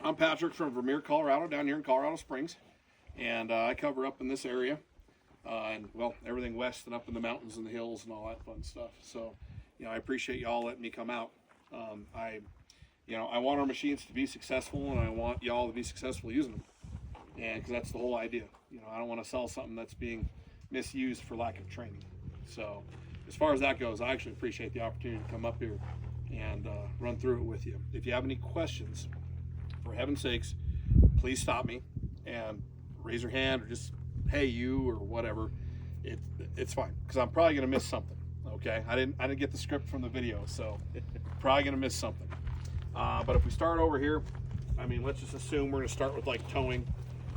I'm Patrick from Vermeer, Colorado, down here in Colorado Springs, and I cover up in this area, and well, everything west and up in the mountains and the hills and all that fun stuff. So, I appreciate y'all letting me come out. I want our machines to be successful, and I want y'all to be successful using them, and because that's the whole idea. I don't want to sell something that's being misused for lack of training. So, as far as that goes, I actually appreciate the opportunity to come up here and run through it with you. If you have any questions, for heaven's sakes, please stop me and raise your hand, or just hey you, or whatever. It's fine, because I'm probably gonna miss something. Okay, I didn't get the script from the video, so probably gonna miss something. But if we start over here, let's just assume we're gonna start with like towing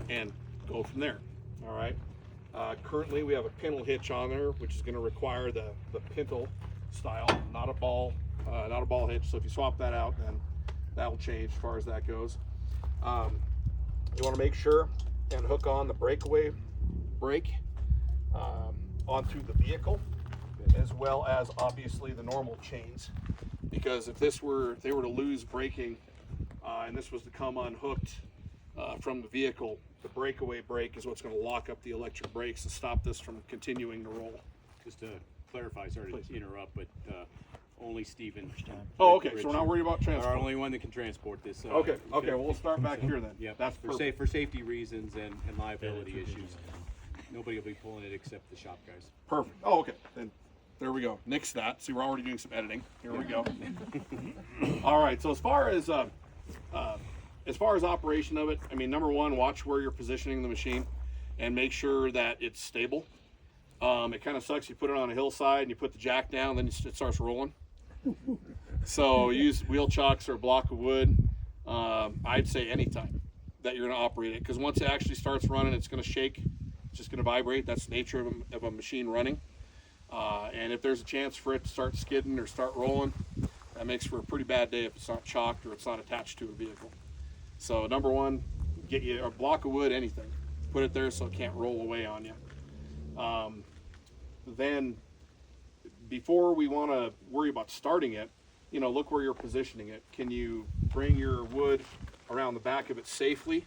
and go from there. All right. Currently we have a pintle hitch on there, which is gonna require the pintle style, not a ball hitch. So if you swap that out, then that will change as far as that goes. You want to make sure and hook on the breakaway brake onto the vehicle, as well as obviously the normal chains, because if they were to lose braking and this was to come unhooked from the vehicle, the breakaway brake is what's going to lock up the electric brakes to stop this from continuing to roll. Just to clarify, sorry to interrupt, but only Stephen. Oh, okay. So we're not worried about transport. Our only one that can transport this. Okay. Okay. Well, we'll start back here then. Yeah. That's for safety reasons and liability issues. Nobody will be pulling it except the shop guys. Perfect. Oh, okay. Then there we go. Nix that. See, we're already doing some editing. Here we go. All right. So as far as operation of it, number one, watch where you're positioning the machine, and make sure that it's stable. It kind of sucks. You put it on a hillside and you put the jack down, then it starts rolling. So use wheel chocks or a block of wood. I'd say anytime that you're going to operate it, because once it actually starts running, it's going to shake. It's just going to vibrate. That's the nature of a machine running. And if there's a chance for it to start skidding or start rolling, that makes for a pretty bad day if it's not chocked or it's not attached to a vehicle. So number one, get you a block of wood, anything. Put it there so it can't roll away on you. Then before we want to worry about starting it, look where you're positioning it. Can you bring your wood around the back of it safely?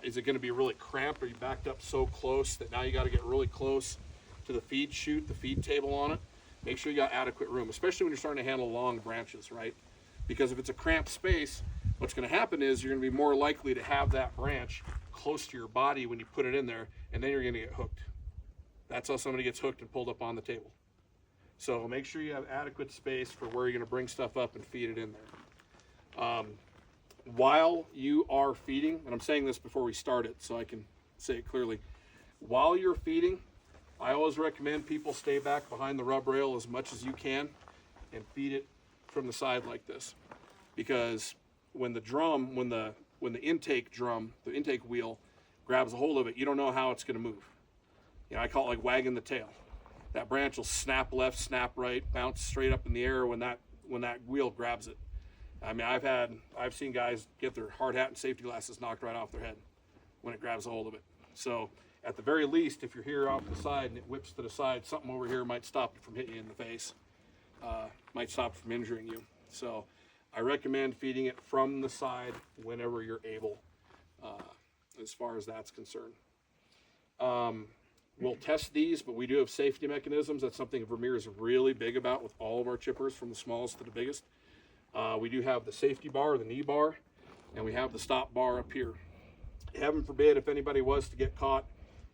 Is it going to be really cramped? Are you backed up so close that now you got to get really close to the feed chute, the feed table on it? Make sure you got adequate room, especially when you're starting to handle long branches, right? Because if it's a cramped space, what's going to happen is you're going to be more likely to have that branch close to your body when you put it in there, and then you're going to get hooked. That's how somebody gets hooked and pulled up on the table. So make sure you have adequate space for where you're going to bring stuff up and feed it in there. While you are feeding, and I'm saying this before we start it so I can say it clearly, while you're feeding, I always recommend people stay back behind the rub rail as much as you can and feed it from the side like this. Because when the intake drum, the intake wheel grabs a hold of it, you don't know how it's going to move. I call it like wagging the tail. That branch will snap left, snap right, bounce straight up in the air when that wheel grabs it. I've seen guys get their hard hat and safety glasses knocked right off their head when it grabs a hold of it. So at the very least, if you're here off the side and it whips to the side, something over here might stop it from hitting you in the face, might stop it from injuring you. So I recommend feeding it from the side whenever you're able, as far as that's concerned. We'll test these, but we do have safety mechanisms. That's something Vermeer is really big about with all of our chippers, from the smallest to the biggest. We do have the safety bar, the knee bar, and we have the stop bar up here. Heaven forbid if anybody was to get caught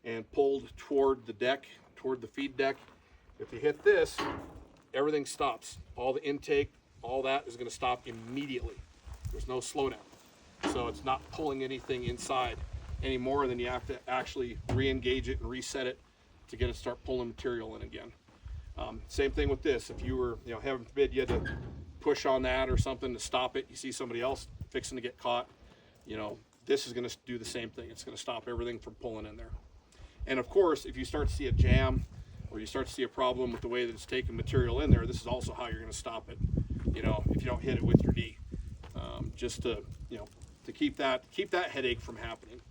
and pulled toward the deck, toward the feed deck, if you hit this, everything stops. All the intake, all that is going to stop immediately. There's no slowdown. So it's not pulling anything inside any more than you have to actually re-engage it and reset it to get it to start pulling material in again. Same thing with this. If you were, heaven forbid, you had to push on that or something to stop it, you see somebody else fixing to get caught, this is going to do the same thing. It's going to stop everything from pulling in there. And of course, if you start to see a jam or you start to see a problem with the way that it's taking material in there, this is also how you're going to stop it, if you don't hit it with your knee, just to keep that headache from happening.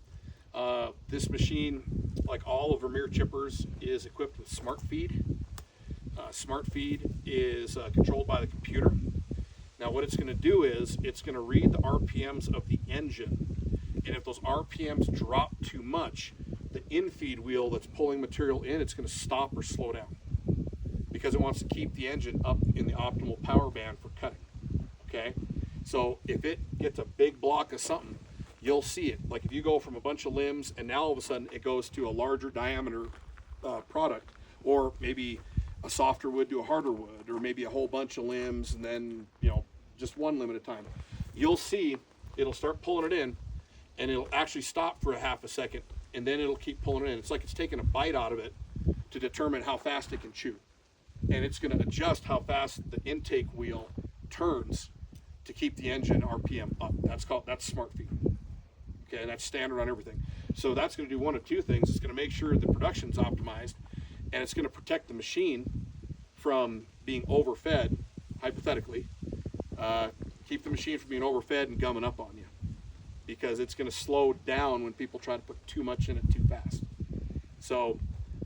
This machine, like all of Vermeer chippers, is equipped with Smart Feed. Smart Feed is controlled by the computer. Now what it's going to do is it's going to read the RPMs of the engine, and if those RPMs drop too much, the infeed wheel that's pulling material in, it's going to stop or slow down because it wants to keep the engine up in the optimal power band for cutting. Okay, so if it gets a big block of something, you'll see it. Like if you go from a bunch of limbs and now all of a sudden it goes to a larger diameter product, or maybe a softer wood to a harder wood, or maybe a whole bunch of limbs and then, you know, just one limb at a time, you'll see it'll start pulling it in, and it'll actually stop for a half a second, and then it'll keep pulling it in. It's like it's taking a bite out of it to determine how fast it can chew. And it's going to adjust how fast the intake wheel turns to keep the engine RPM up. That's smart feed. Okay, and that's standard on everything. So that's going to do one of two things. It's going to make sure the production's optimized, and it's going to protect the machine from being overfed, hypothetically. Keep the machine from being overfed and gumming up on you, because it's going to slow down when people try to put too much in it too fast. So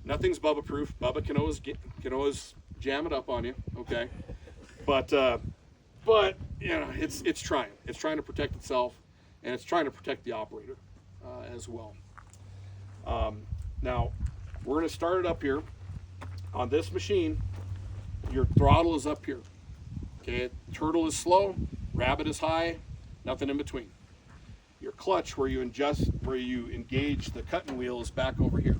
nothing's Bubba proof. Bubba can always jam it up on you, okay? But you know, it's trying to protect itself, and it's trying to protect the operator as well. Now we're going to start it up here on this machine. Your throttle is up here. Okay, turtle is slow, rabbit is high, nothing in between. Your clutch, where you engage the cutting wheel, is back over here.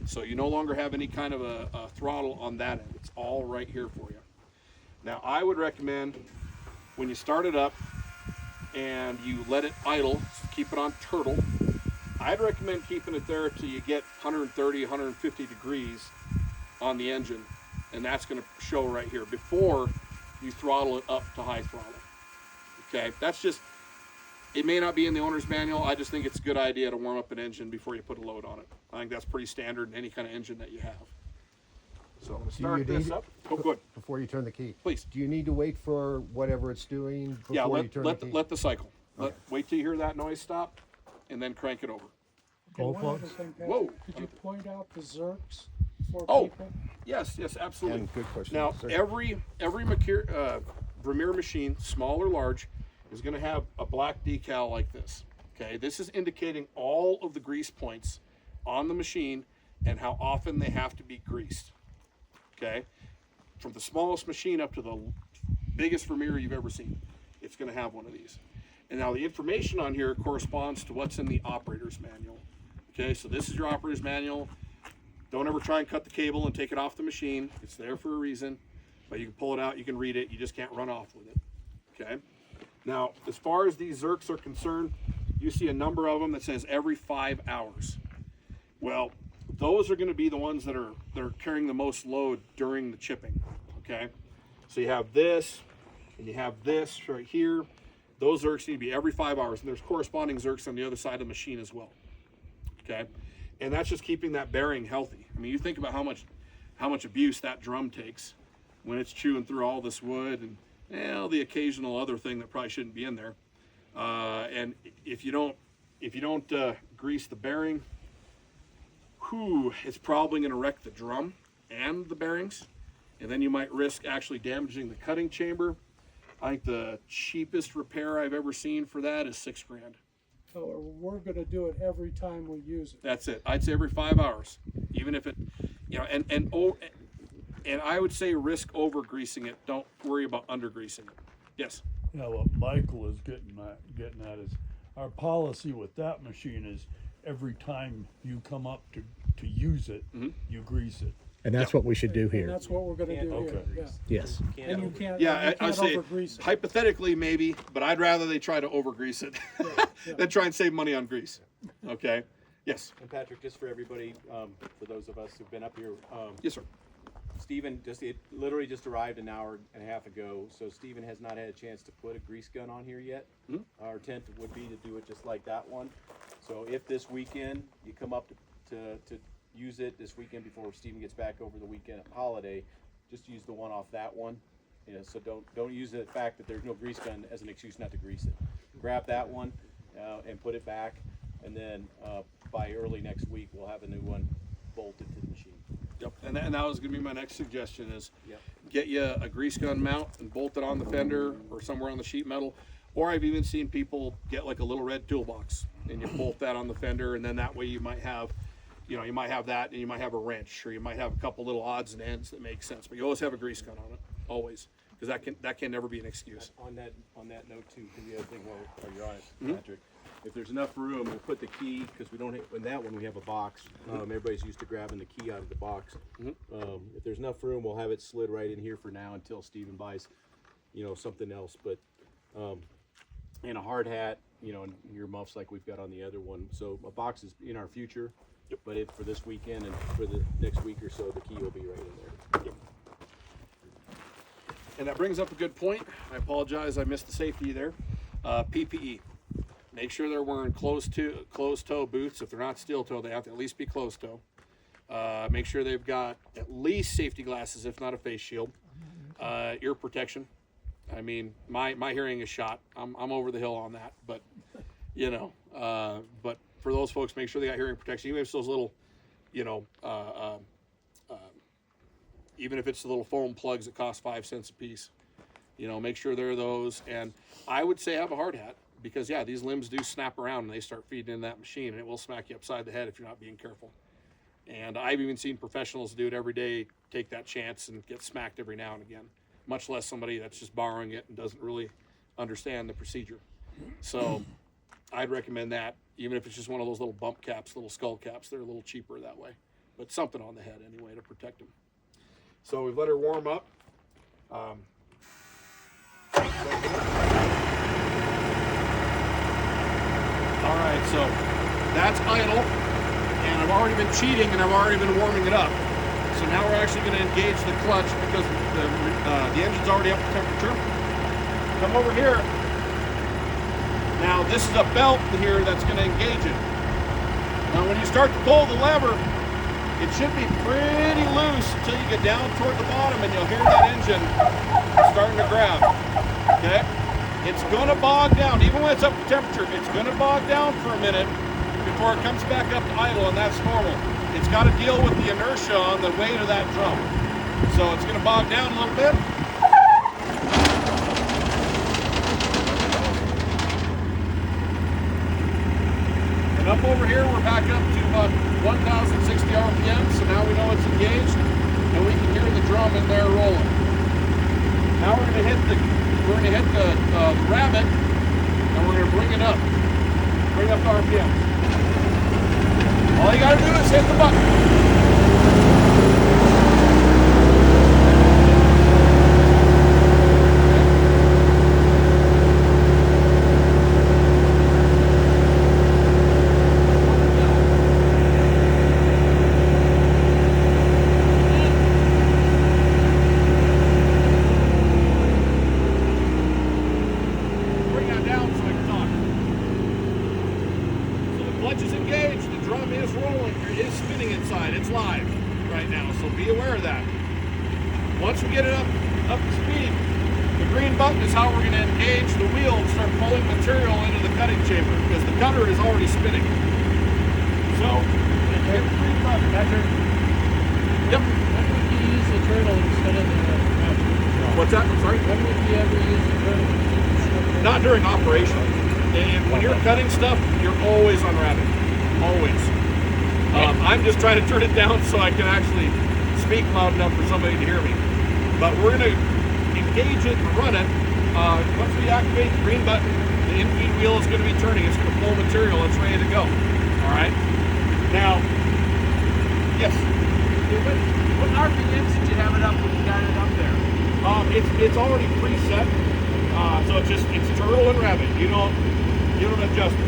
So you no longer have any kind of a throttle on that end. It's all right here for you. Now I would recommend when you start it up and you let it idle, keep it on turtle. I'd recommend keeping it there till you get 130, 150 degrees on the engine, and that's going to show right here before you throttle it up to high throttle. Okay, that's just, it may not be in the owner's manual. I just think it's a good idea to warm up an engine before you put a load on it. I think that's pretty standard in any kind of engine that you have. So I'm going to start this up. Oh, good. Before you turn the key. Please. Do you need to wait for whatever it's doing before Yeah, you turn the key? let the cycle. Okay. Wait till you hear that noise stop, and then crank it over. Okay, one other thing, Patrick, Whoa. could you point out the Zerks for Oh. people? Yes, absolutely. And good question. Now, Sir. every Vermeer machine, small or large, is going to have a black decal like this. Okay, this is indicating all of the grease points on the machine and how often they have to be greased. Okay, from the smallest machine up to the biggest Vermeer you've ever seen, it's going to have one of these. And now the information on here corresponds to what's in the operator's manual. Okay, so this is your operator's manual. Don't ever try and cut the cable and take it off the machine. It's there for a reason, but you can pull it out, you can read it, you just can't run off with it. Okay, now as far as these Zerks are concerned, you see a number of them that says every 5 hours. Well, those are going to be the ones that are carrying the most load during the chipping. Okay, so you have this and you have this right here. Those Zerks need to be every 5 hours, and there's corresponding Zerks on the other side of the machine as well. Okay, and that's just keeping that bearing healthy. I mean, you think about how much abuse that drum takes when it's chewing through all this wood and the occasional other thing that probably shouldn't be in there. And if you don't grease the bearing, it's probably going to wreck the drum and the bearings, and then you might risk actually damaging the cutting chamber. I think the cheapest repair I've ever seen for that is $6 grand. So we're gonna do it every time we use it. That's it. I'd say every 5 hours, even if it, and I would say risk over greasing it. Don't worry about under greasing it. Yes. Yeah, what Michael is getting at is our policy with that machine is every time you come up to use it, you grease it. And that's what we should do And here. that's what we're gonna do Okay. here, yeah. Yes. And you can't, Yeah, you I'd can't say over-grease it. hypothetically maybe, but I'd rather they try to over grease it than try and save money on grease. Okay. Yes. And Patrick, just for everybody, for those of us who've been up here, Yes, sir. Stephen literally just arrived an hour and a half ago, so Stephen has not had a chance to put a grease gun on here yet. Our intent would be to do it just like that one. So if this weekend you come up to use it this weekend before Stephen gets back over the weekend holiday, just use the one off that one. So don't use the fact that there's no grease gun as an excuse not to grease it. Grab that one and put it back, and then by early next week we'll have a new one bolted to the machine. Yep. And that was gonna be my next suggestion is Yep. get you a grease gun mount and bolt it on the fender or somewhere on the sheet metal. Or I've even seen people get like a little red toolbox and you bolt that on the fender, and then that way you might have, you might have that, and you might have a wrench, or you might have a couple little odds and ends that make sense. But you always have a grease gun on it, always, because that can never be an excuse. On that note too, the other thing while you're on it, Patrick, if there's enough room, we'll put the key, because we don't have, in that one we have a box. Everybody's used to grabbing the key out of the box. If there's enough room, we'll have it slid right in here for now until Steven buys, something else. But and a hard hat, and earmuffs like we've got on the other one. So a box is in our future. Yep. But for this weekend and for the next week or so, the key will be right in there. Yep. And that brings up a good point. I apologize, I missed the safety there. PPE. Make sure they're wearing closed toe boots. If they're not steel toe, they have to at least be closed toe. Make sure they've got at least safety glasses, if not a face shield. Ear protection. I mean, my hearing is shot. I'm over the hill on that, but but for those folks, make sure they got hearing protection. Even if it's those little, even if it's the little foam plugs that cost 5 cents a piece, make sure they're those. And I would say have a hard hat, because these limbs do snap around and they start feeding in that machine, and it will smack you upside the head if you're not being careful. And I've even seen professionals do it every day, take that chance and get smacked every now and again, much less somebody that's just borrowing it and doesn't really understand the procedure. So I'd recommend that, even if it's just one of those little bump caps, little skull caps. They're a little cheaper that way, but something on the head anyway to protect them. So we've let her warm up. All right, so that's idle, and I've already been cheating and I've already been warming it up. So now we're actually going to engage the clutch, because the engine's already up to temperature. Come over here. Now this is a belt here that's going to engage it. Now when you start to pull the lever, it should be pretty loose until you get down toward the bottom, and you'll hear that engine starting to grab. Okay? It's going to bog down. Even when it's up to temperature, it's going to bog down for a minute before it comes back up to idle, and that's normal. It's got to deal with the inertia on the weight of that drum. So it's going to bog down a little bit. And up over here, we're back up to about 1,060 RPM, so now we know it's engaged, and we can hear the drum in there rolling. Now we're going to hit the rabbit, and we're going to bring it up. Bring up the RPM. All you got to do is hit the button. Once we get it up to speed, the green button is how we're going to engage the wheel and start pulling material into the cutting chamber, because the cutter is already spinning. So, hit the green button. Yep. When would you use the turtle instead of the rabbit? What's that? I'm sorry? When would you ever use the turtle? Not during operation. And when you're cutting stuff, you're always on rabbit. Always. I'm just trying to turn it down so I can actually speak loud enough for somebody to hear me. But we're going to engage it and run it. Once we activate the green button, the in-feed wheel is going to be turning. It's going to pull material. It's ready to go. All right. Now, yes. What RPMs did you have it up when you got it up there? It's already preset. So it's turtle and rabbit. You don't adjust it.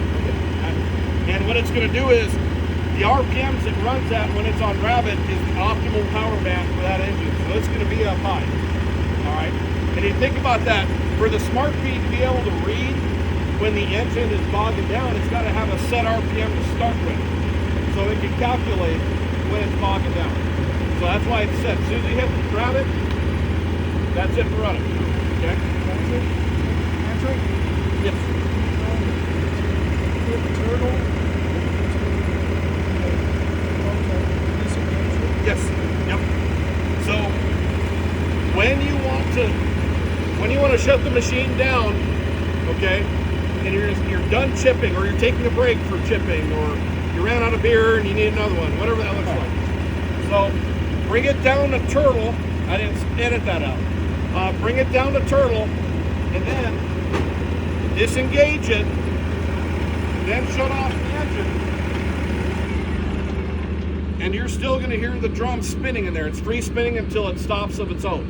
And what it's going to do is, the RPMs it runs at when it's on rabbit is the optimal power band for that engine. So it's going to be up high. All right. And you think about that, for the smart feed to be able to read when the engine is bogging down, it's got to have a set RPM to start with, so it can calculate when it's bogging down. So that's why it's set. As soon as you hit rabbit, that's it for running. Okay. Patrick? Yes. Hit the turtle. Yes. the machine down, okay, and you're done chipping, or you're taking a break for chipping, or you ran out of beer and you need another one, whatever that looks like. So bring it down to turtle. I didn't edit that out. Bring it down to turtle, and then disengage it, then shut off the engine. And you're still going to hear the drum spinning in there. It's free spinning until it stops of its own.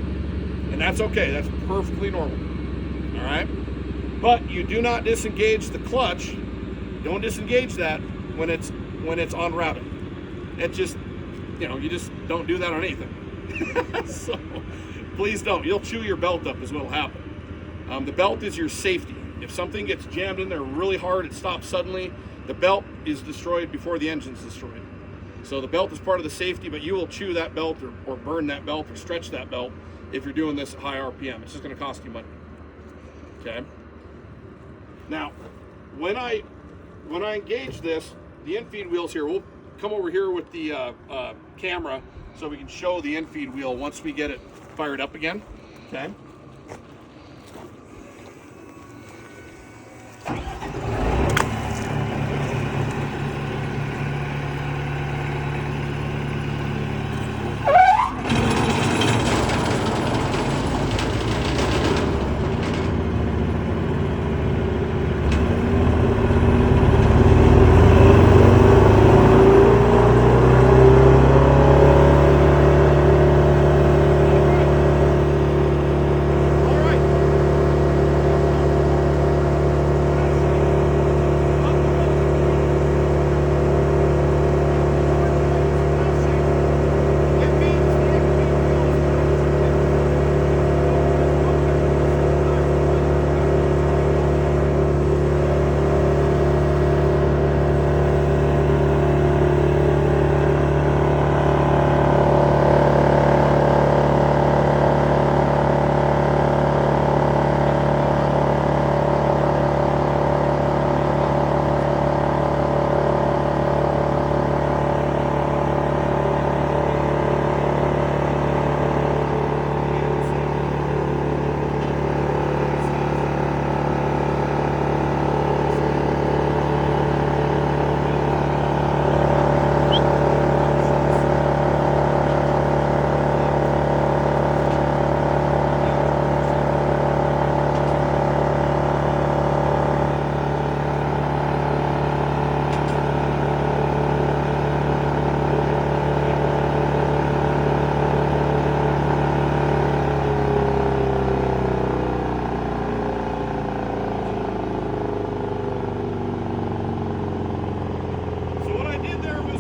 And that's okay. That's perfectly normal. All right? But you do not disengage the clutch. Don't disengage that when it's on routing. It just, you just don't do that on anything. So please don't. You'll chew your belt up is what will happen. The belt is your safety. If something gets jammed in there really hard, it stops suddenly, the belt is destroyed before the engine's destroyed. So the belt is part of the safety, but you will chew that belt or burn that belt or stretch that belt if you're doing this at high RPM. It's just going to cost you money. Okay? Now, when I engage this, the infeed wheels here, we'll come over here with the camera so we can show the infeed wheel once we get it fired up again. Okay?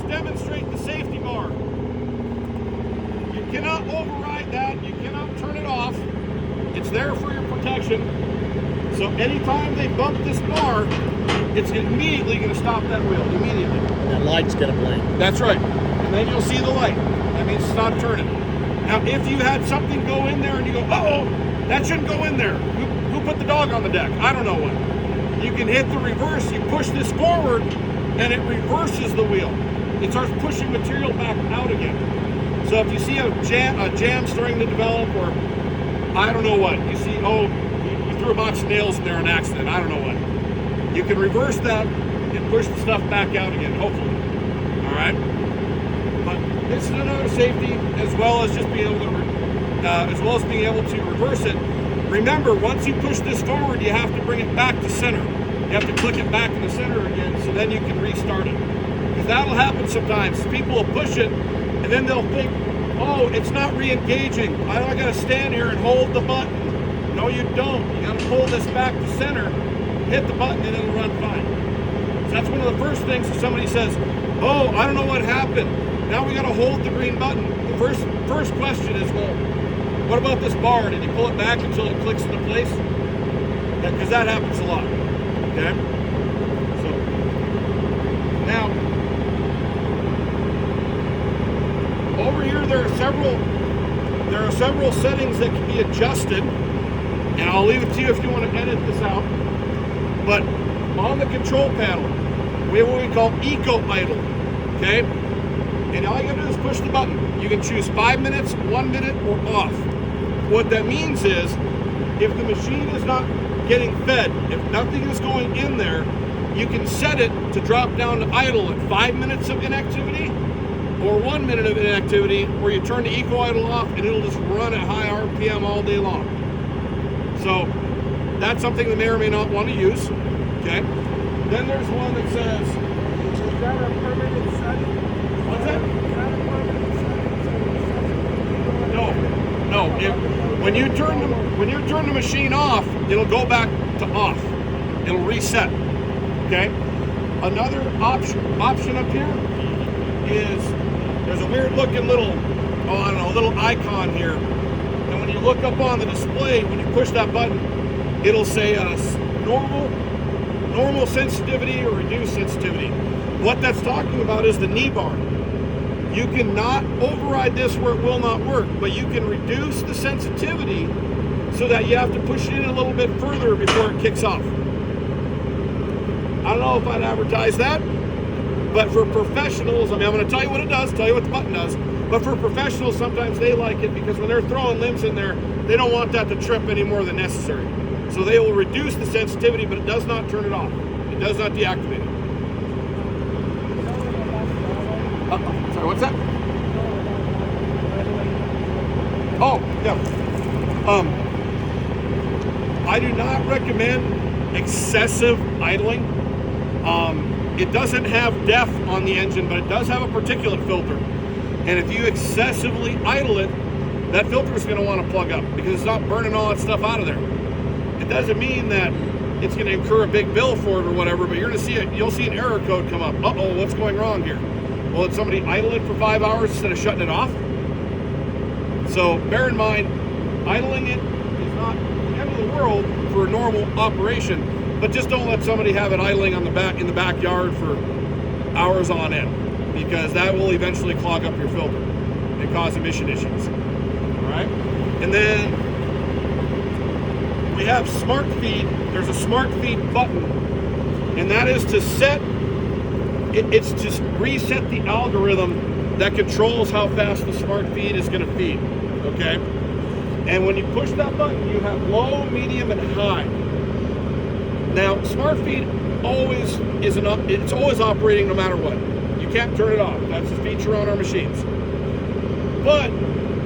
Demonstrate the safety bar. You cannot override that. You cannot turn it off. It's there for your protection. So anytime they bump this bar, it's immediately going to stop that wheel. Immediately. That light's going to blink. That's right. And then you'll see the light. That means stop turning. Now, if you had something go in there and you go, uh-oh, that shouldn't go in there. Who put the dog on the deck? I don't know what. You can hit the reverse. You push this forward, and it reverses the wheel. It starts pushing material back out again. So if you see a jam starting to develop, or I don't know what, you see, you threw a bunch of nails in there in an accident, I don't know what. You can reverse that and push the stuff back out again, hopefully. All right? But this is another safety, as well as just being able to, reverse it. Remember, once you push this forward, you have to bring it back to center. You have to click it back in the center again, so then you can restart it. Because that'll happen sometimes. People will push it, and then they'll think, oh, it's not re-engaging. I gotta stand here and hold the button. No, you don't. You gotta pull this back to center, hit the button, and it'll run fine. So that's one of the first things if somebody says, oh, I don't know what happened. Now we gotta hold the green button. The first question is, well, what about this bar? Did you pull it back until it clicks into place? Because that happens a lot. Okay? So now over here there are several settings that can be adjusted, and I'll leave it to you if you want to edit this out. But on the control panel, we have what we call eco idle. Okay? And all you gotta do is push the button. You can choose 5 minutes, 1 minute, or off. What that means is if the machine is not getting fed, if nothing is going in there, you can set it to drop down to idle at 5 minutes of inactivity or 1 minute of inactivity, where you turn the eco idle off and it'll just run at high RPM all day long. So that's something they may or may not want to use. Okay. Then there's one that says, Is that a permanent setting? what's that? Is that a permanent setting? No. When you turn the machine off, it'll go back to off. It'll reset. Okay. Another option up here is there's a weird looking little, little icon here. And when you look up on the display, when you push that button, it'll say normal sensitivity or reduced sensitivity. What that's talking about is the knee bar. You cannot override this where it will not work, but you can reduce the sensitivity so that you have to push it in a little bit further before it kicks off. I don't know if I'd advertise that, but for professionals, I'm going to tell you what it does, tell you what the button does, but for professionals, sometimes they like it because when they're throwing limbs in there, they don't want that to trip any more than necessary. So they will reduce the sensitivity, but it does not turn it off. It does not deactivate it. Sorry, what's that? Oh, yeah. I do not recommend excessive idling. It doesn't have DEF on the engine, but it does have a particulate filter. And if you excessively idle it, that filter is going to want to plug up because it's not burning all that stuff out of there. It doesn't mean that it's going to incur a big bill for it or whatever, but you're going to see it. You'll see an error code come up. Uh-oh, what's going wrong here? Well, did somebody idle it for 5 hours instead of shutting it off? So bear in mind, idling it is not the end of the world for a normal operation, but just don't let somebody have it idling on in the backyard for hours on end, because that will eventually clog up your filter and cause emission issues. All right, and then we have Smart Feed. There's a Smart Feed button, and that is to set. It's to reset the algorithm that controls how fast the Smart Feed is going to feed. Okay, and when you push that button, you have low, medium, and high. Now, Smart Feed always it's always operating no matter what. You can't turn it off. That's a feature on our machines. But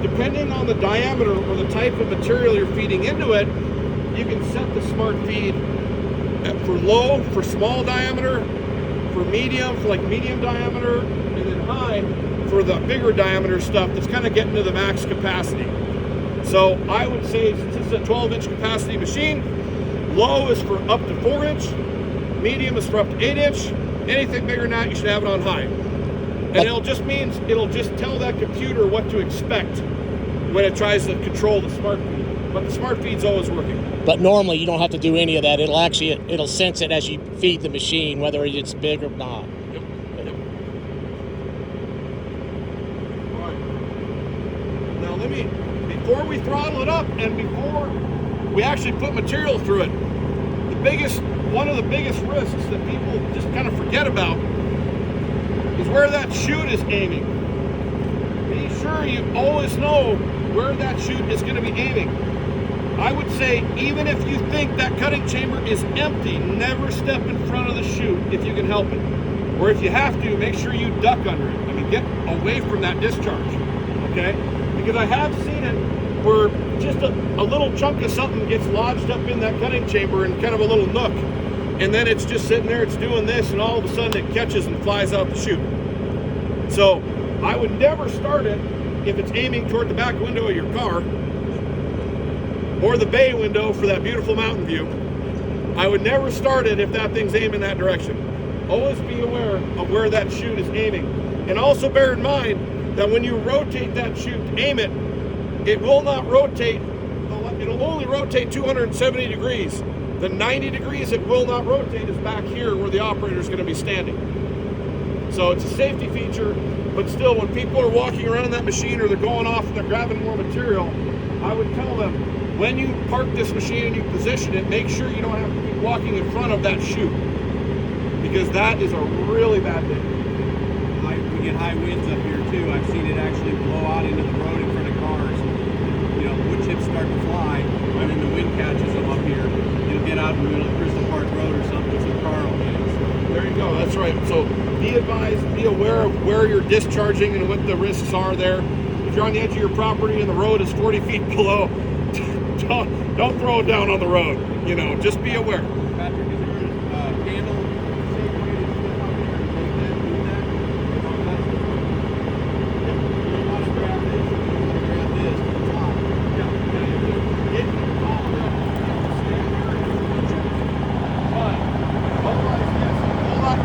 depending on the diameter or the type of material you're feeding into it, you can set the Smart Feed for low, for small diameter, for medium, for like medium diameter, and then high for the bigger diameter stuff that's kind of getting to the max capacity. So I would say, since this is a 12-inch capacity machine, low is for up to 4-inch, medium is for up to 8-inch, anything bigger than that, you should have it on high. And it'll just tell that computer what to expect when it tries to control the Smart Feed. But the Smart Feed's always working. But normally you don't have to do any of that. It'll sense it as you feed the machine, whether it's big or not. Yep. All right. Now before we throttle it up and before we actually put material through it, one of the biggest risks that people just kind of forget about is where that chute is aiming. Be sure you always know where that chute is going to be aiming. I would say, even if you think that cutting chamber is empty, never step in front of the chute if you can help it. Or if you have to, make sure you duck under it. I mean, get away from that discharge, okay? Because I have seen it where just a little chunk of something gets lodged up in that cutting chamber in kind of a little nook. And then it's just sitting there, it's doing this, and all of a sudden it catches and flies out the chute. So I would never start it if it's aiming toward the back window of your car or the bay window for that beautiful mountain view. I would never start it if that thing's aiming that direction. Always be aware of where that chute is aiming. And also bear in mind that when you rotate that chute to aim it, it will not rotate, it'll only rotate 270 degrees. The 90 degrees it will not rotate is back here where the operator is going to be standing. So it's a safety feature, but still, when people are walking around that machine or they're going off and they're grabbing more material, I would tell them, when you park this machine and you position it, make sure you don't have to be walking in front of that chute, because that is a really bad thing. We get high winds up here too. I've seen it actually blow out into the road in front of cars. You know, wood chips start to fly. and then the wind catches them up here. You'll get out in the middle of Crystal Park Road or something, some car will hit us. There you go. That's right. So be advised, be aware of where you're discharging and what the risks are there. If you're on the edge of your property and the road is 40 feet below, don't throw it down on the road. You know, just be aware. Patrick, is there a handle safe way to slip up here and make that do that? Oh, that's the front. Yeah. You want to grab this, you want to grab this to the top. It can fall down. Stand here and pinch it. But otherwise, yes, hold on.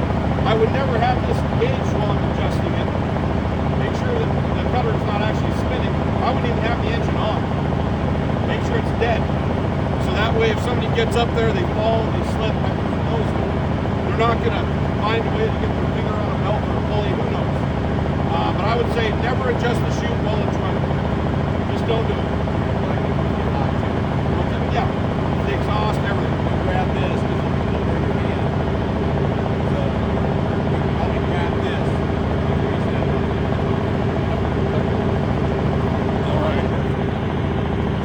I would never have this gauge while I'm adjusting it. Make sure that the cutter is not actually spinning. I wouldn't even have the engine on. Make sure it's dead. So that way, if somebody gets up there, they fall, they slip, they're not going to find a way to get their finger on a belt or a pulley, who knows. But I would say never adjust the chute while it's running. Just don't do it. Yeah, the exhaust, everything. You grab this because it'll over your hand. So you can probably grab this. All right.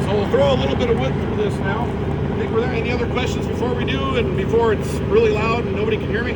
So we'll throw a little bit of wood through this now. I think, were there any other questions before we do and before it's really loud and nobody can hear me?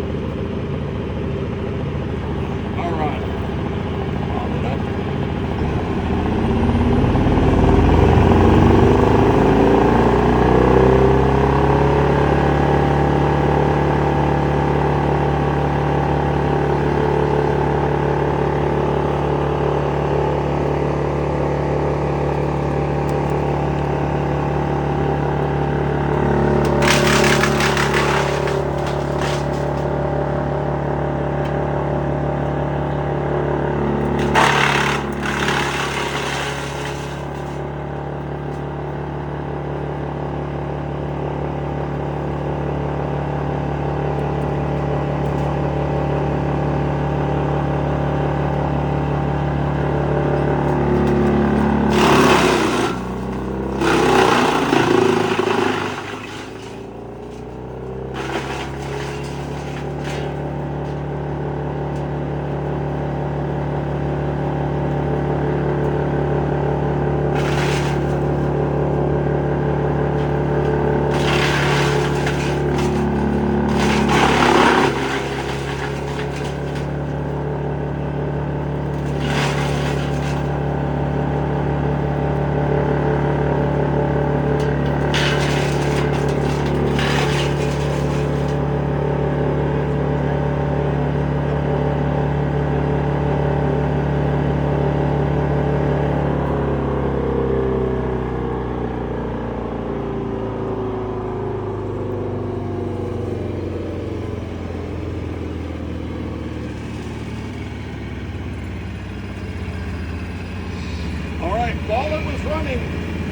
All right. While it was running,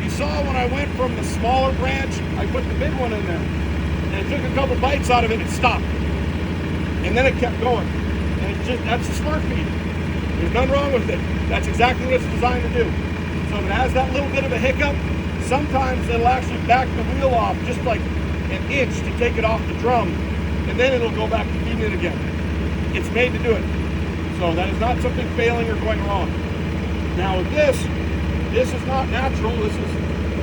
you saw when I went from the smaller branch, I put the big one in there. And it took a couple bites out of it, it stopped. And then it kept going. And it just, that's a smart feed. There's nothing wrong with it. That's exactly what it's designed to do. So if it has that little bit of a hiccup, sometimes it'll actually back the wheel off just like an inch to take it off the drum. And then it'll go back to feeding it again. It's made to do it. So that is not something failing or going wrong. Now with this is not natural. This is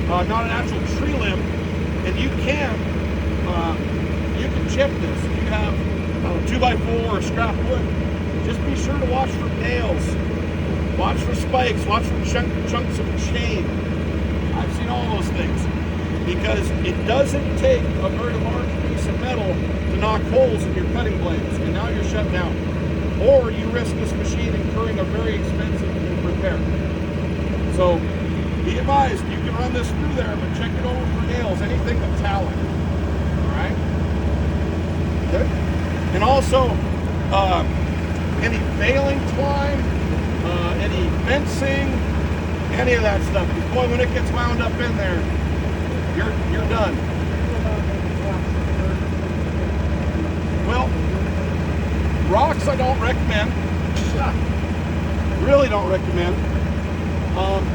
not a natural tree limb, and you can chip this. If you have 2x4 or scrap wood, just be sure to watch for nails, watch for spikes, watch for chunks of chain. I've seen all those things because it doesn't take a very large piece of metal to knock holes in your cutting blades, and now you're shut down. Or you risk this machine incurring a very expensive repair. So be advised, you can run this through there, but check it over for nails, anything metallic. All right? Okay. And also, any baling twine, any fencing, any of that stuff. Boy, when it gets wound up in there, you're done. Well, rocks I don't recommend. Really don't recommend.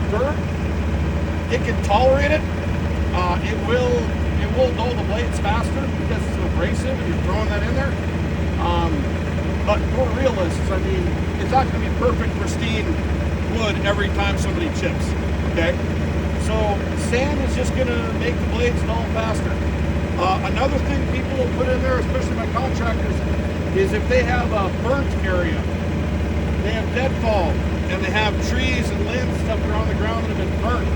Dirt, it can tolerate it. It will dull the blades faster because it's abrasive and you're throwing that in there. But for realists, I mean, it's not going to be perfect, pristine wood every time somebody chips. Okay, So sand is just going to make the blades dull faster. Another thing people will put in there, especially my contractors, is if they have a burnt area, they have deadfall, and they have trees and limbs and stuff that are on the ground that have been burnt.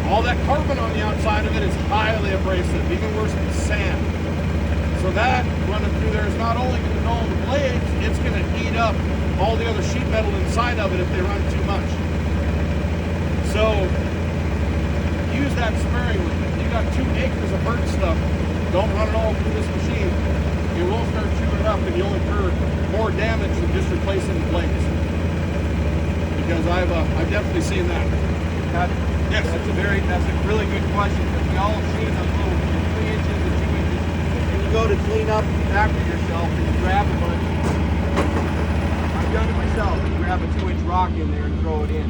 All that carbon on the outside of it is highly abrasive, even worse than sand. So that running through there is not only going to dull the blades, it's going to heat up all the other sheet metal inside of it if they run too much. So use that sparingly. If you got 2 acres of burnt stuff, don't run it all through this machine. It will start chewing it up and you'll incur more damage than just replacing the blades. Because I've definitely seen that. Yes. That's a really good question, because we all have seen those little 3 inches and 2 inches. And you go to clean up after yourself and you grab a bunch. I've done it myself. You grab a 2-inch rock in there and throw it in.